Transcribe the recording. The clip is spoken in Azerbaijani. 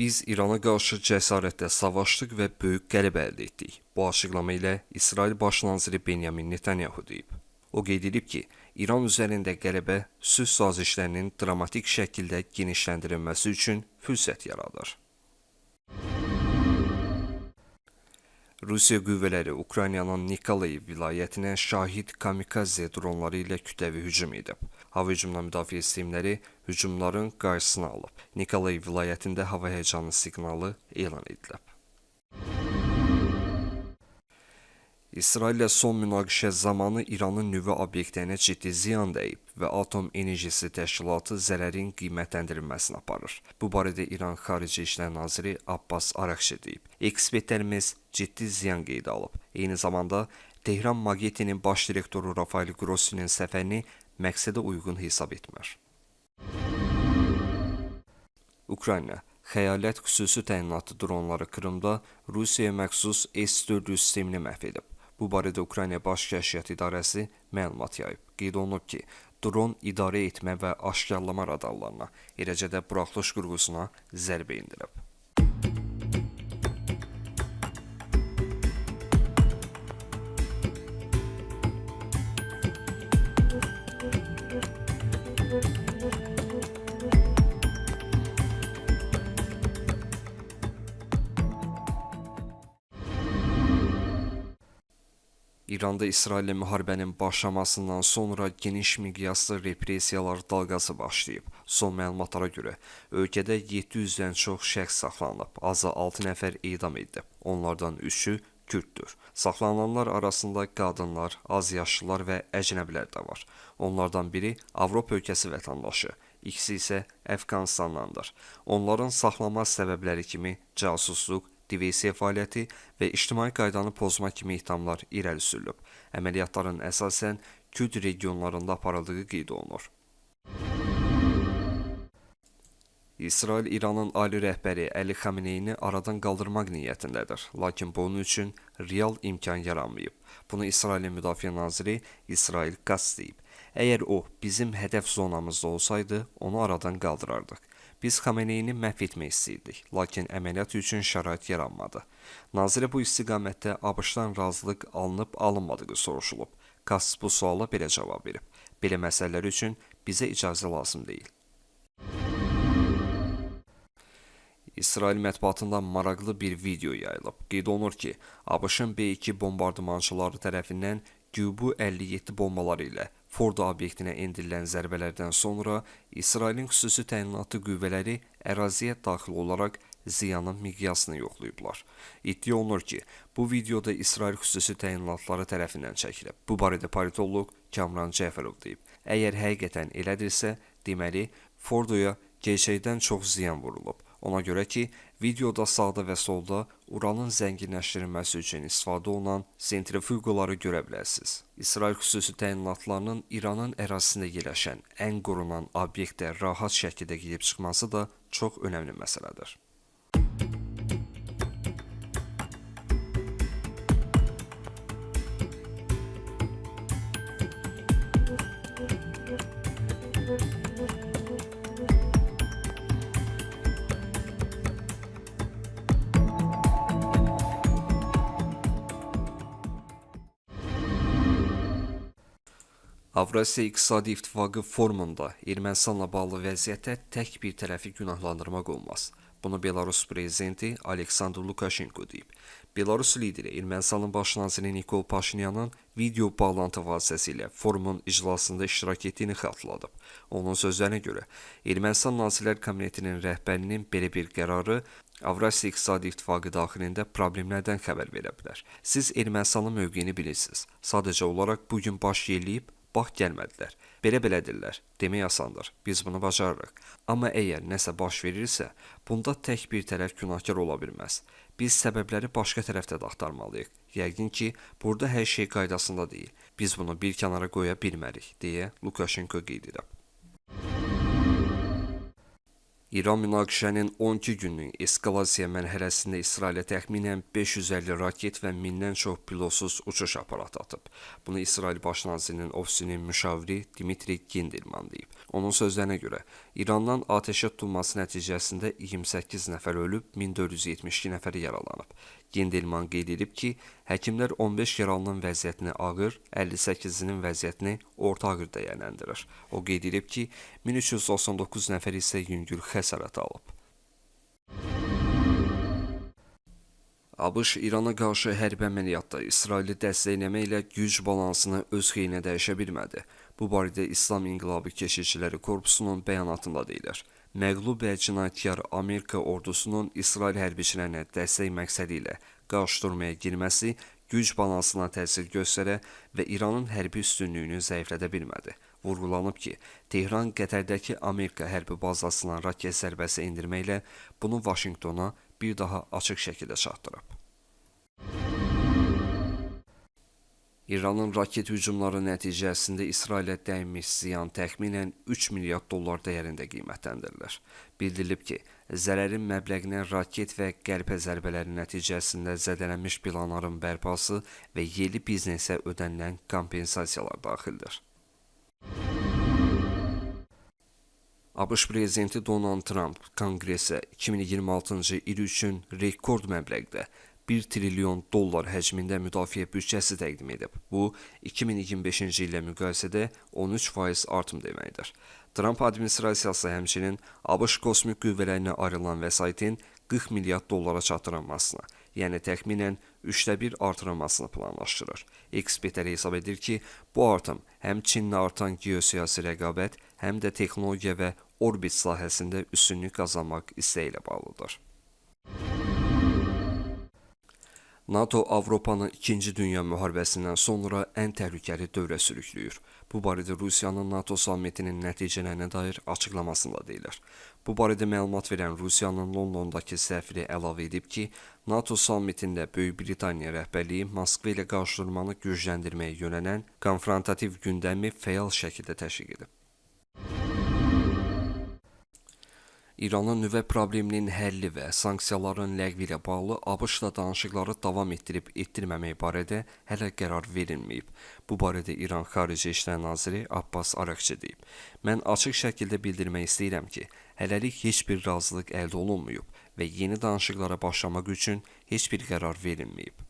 Biz İrana qarşı cəsarətlə savaşdıq və böyük qələbə əldə etdik. Bu açıqlama ilə İsrail Baş naziri Benyamin Netanyahu deyib. O qeyd edib ki, İran üzərində qələbə sülh sazişlərinin dramatik şəkildə genişləndirilməsi üçün fürsət yaradır. Rusiya qüvvələri Ukraynanın Nikolayev vilayətinə şahid kamikaze dronları ilə kütləvi hücum edib. Hava hücumundan müdafiə sistemləri hücumların qarşısını alıb. Nikolayev vilayətində hava həyəcanı siqnalı elan edilib. İsraillə son münaqişə zamanı İranın nüvə obyektlərinə ciddi ziyan dəyib və Atom Enerjisi Təşkilatı zərərin qiymətləndirilməsini aparır. Bu barədə İran Xarici İşlər Naziri Abbas Araqçi deyib. Ekspertlərimiz ciddi ziyan qeydə alıb. Eyni zamanda Tehran Magneti'nin baş direktoru Rafael Grossi'nin səfərini məqsədə uyğun hesab etmir. Ukrayna Xəyalət xüsusi təyinatlı dronları Krımda Rusiyaya məxsus S-400 sistemini məhv edib. Bu barədə Ukrayna Baş Kəşfiyyat İdarəsi məlumat yayıb. Qeyd olunub ki, dron idarə etmə və aşkarlama radarlarına, eləcə də buraxılış qurğusuna zərbə endirib. İranda İsraillə müharibənin başlamasından sonra geniş miqyaslı repressiyalar dalğası başlayıb. Son məlumatlara görə ölkədə 700-dən çox şəxs saxlanılıb, azı 6 nəfər edam edilib. Onlardan 3-ü Kürddür. Saxlanılanlar arasında qadınlar, azyaşlılar və əcnəbilər də var. Onlardan biri Avropa ölkəsi vətəndaşı, ikisi isə Əfqanistandandır. Onların saxlanma səbəbləri kimi casusluq, diversiya fəaliyyəti və ictimai qaydanı pozma kimi ithamlar irəli sürülüb. Əməliyyatların əsasən Kürd regionlarında aparıldığı qeyd olunur. İsrail İranın ali rəhbəri Əli Xameneyini aradan qaldırmaq niyyətindədir, lakin bunun üçün real imkan yaranmayıb. Bunu İsrailin müdafiə naziri İsrail Katz deyib. Əgər o bizim hədəf zonamızda olsaydı, onu aradan qaldırardıq. Biz Xameneyini məhv etmək istəyirdik, lakin əməliyyat üçün şərait yaranmadı. Nazirə bu istiqamətdə ABŞ-dan razılıq alınıb-alınmadığı soruşulub. Katz bu suala belə cavab verib. Belə məsələlər üçün bizə icazə lazım deyil. İsrail mətbuatında maraqlı bir video yayılıb. Qeyd olunur ki, ABŞ-ın B-2 bombardımançıları tərəfindən Q-57 bombaları ilə Fordo obyektinə endirilən zərbələrdən sonra İsrailin xüsusi təyinatlı qüvvələri əraziyə daxil olaraq ziyanın miqyasını yoxlayıblar. İddia olunur ki, bu videoda İsrail xüsusi təyinatları tərəfindən çəkilib. Bu barədə politoloq Kamran Cəfərov deyib. Əgər həqiqətən elədirsə, deməli Fordoya gerçəkdən çox ziyan vurulub. Ona görə ki, videoda sağda və solda uranın zənginləşdirilməsi üçün istifadə olunan sentrifuqaları görə bilərsiniz. İsrail xüsusi təyinatlarının İranın ərazisində yerləşən ən qorunan obyektə rahat şəkildə girib çıxması da çox önəmli məsələdir. Avrasiya İqtisadi İttifaqı forumunda Ermənistanla bağlı vəziyyətə tək bir tərəfi günahlandırmaq olmaz. Bunu Belarus prezidenti Aleksandr Lukashenko deyib. Belarus lideri Ermənistanın baş naziri Nikol Paşinyanın video bağlantı vasitəsilə forumun iclasında iştirak etdiyini xatırladıb. Onun sözlərinə görə, Ermənistan Nazirlər Kabinetinin rəhbərinin belə bir qərarı Avrasiya İqtisadi İttifaqı daxilində problemlərdən xəbər verə bilər. Siz Ermənistanın mövqeyini bilirsiniz. Sadəcə olaraq bugün baş yerləyib, bax gəlmədilər. Belə-belədirlər. Demək asandır. Biz bunu bacarırıq. Amma əgər nəsə baş verirsə, bunda tək bir tərəf günahkar ola bilməz. Biz səbəbləri başqa tərəfdə də axtarmalıyıq. Yəqin ki, burada hər şey qaydasında deyil. Biz bunu bir kənara qoya bilmərik, deyə Lukashenko qeyd edib. İran münaqişənin 12 günlük eskalasiya mərhələsində İsrailə təxminən 550 raket və 1000-dən çox pilotsuz uçuş aparatı atıb. Bunu İsrail Baş nazirinin ofisinin müşaviri Dmitri Gendelman deyib. Onun sözlərinə görə, İrandan atəşə tutulması nəticəsində 28 nəfər ölüb, 1472 nəfər yaralanıb. Gendelman qeyd edib ki, həkimlər 15 yaralının vəziyyətini ağır, 58-nin vəziyyətini orta ağır dəyərləndirir. O qeyd edib ki, 1399 nəfər isə yüngül xəsarət alıb. ABŞ İrana qarşı hərbi əməliyyatda İsraili dəstəkləməklə güc balansını öz xeyrinə dəyişə bilmədi. Bu barədə İslam İnqilabı Keşikçiləri Korpusunun bəyanatında deyilir. Məğlub və cinayətkar Amerika ordusunun İsrail hərbiçilərinə dəstək məqsədi ilə qarşı durmaya girməsi güc balansına təsir göstərə və İranın hərbi üstünlüyünü zəiflədə bilmədi. Vurğulanıb ki, Tehran Qətərdəki Amerika hərbi bazasına raket zərbəsi endirməklə bunu Vaşinqtona bir daha açıq şəkildə çatdırıb. İranın raket hücumları nəticəsində İsrailə dəymiş ziyan təxminən 3 milyard dollar dəyərində qiymətləndirilir. Bildirilib ki, zərərin məbləğinə raket və qəlpə zərbələri nəticəsində zədələnmiş binaların bərpası və yeni biznesə ödənilən kompensasiyalar daxildir. ABŞ prezidenti Donald Trump Konqresə 2026-cı il üçün rekord məbləğdə 1 trilyon dollar həcmində müdafiə büdcəsi təqdim edib. Bu, 2025-ci illə müqayisədə 13% artım deməkdir. Trump administrasiyası həmçinin ABŞ kosmik qüvvələrinə ayrılan vəsaitin 40 milyard dollara çatdırılmasına, yəni təxminən 1/3 artırılmasını planlaşdırır. Ekspertlər hesab edir ki, bu artım həm Çinlə artan geosiyasi rəqabət, həm də texnologiya və orbit sahəsində üstünlük qazanmaq istəyi ilə bağlıdır. NATO Avropanı 2-ci Dünya müharibəsindən sonra ən təhlükəli dövrə sürükləyir. Bu barədə Rusiyanın NATO sammitinin nəticələrinə dair açıqlamasında deyilir. Bu barədə məlumat verən Rusiyanın Londondakı səfiri əlavə edib ki, NATO sammitində Böyük Britaniya rəhbərliyi Moskva ilə qarşıdurmanı gücləndirməyə yönələn konfrontativ gündəmi fəal şəkildə təşviq edib. İranın nüvə probleminin həlli və sanksiyaların ləğvi ilə bağlı ABŞ-la danışıqları davam etdirib-etdirməmək barədə hələ qərar verilməyib. Bu barədə İran Xarici İşlər Naziri Abbas Araqçı deyib. Mən açıq şəkildə bildirmək istəyirəm ki, hələlik heç bir razılıq əldə olunmayıb və yeni danışıqlara başlamaq üçün heç bir qərar verilməyib.